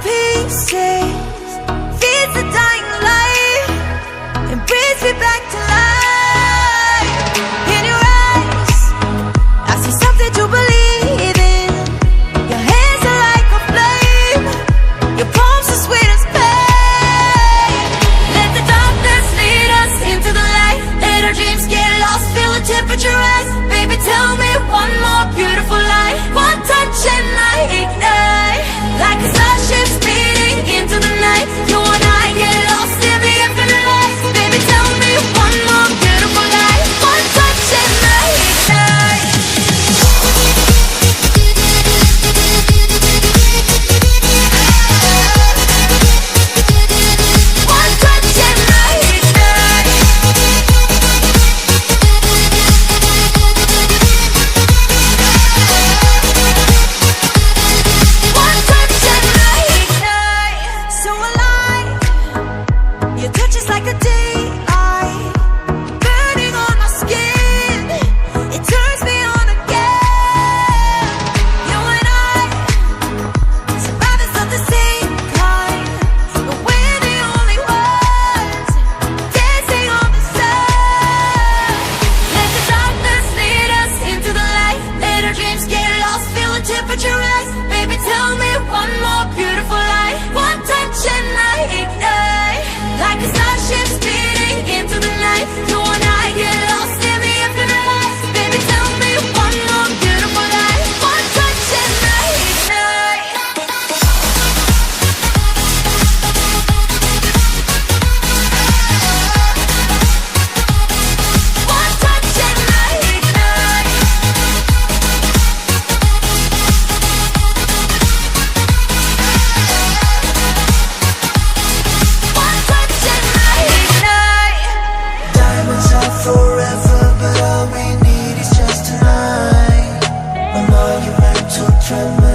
pieces, feeds the dying light, and brings me back to life. In your eyes, I see something to believe in. Your hands are like a flame, your palms are sweet as pain. Let the darkness lead us into the light. Let our dreams get lost, feel the temperature rise. Baby, tell me one more beautiful lie. One touch and I ignite, like a starship speeding into the night. You and I get lost in the infinite light. Baby, tell me one more beautiful lie. One touch and I ignite. One touch and I ignite. One touch and I ignite. So alive, your touch is like a daylight, burning on my skin. It turns me on again. You and I, survivors of the same kind, but we're the only ones dancing on the sun. Let the darkness lead us into the light. Let our dreams get lost, feel the temperature rise. Baby, tell me one more beautiful lie. One touch and I ignite, like a starship speeding into the night. You and I get lost in the infinite light. Baby, tell me one more beautiful lie. One touch and I ignite. One touch and I ignite. One touch and I ignite. Diamonds are forever, but all we need is just tonight. A monumental tremor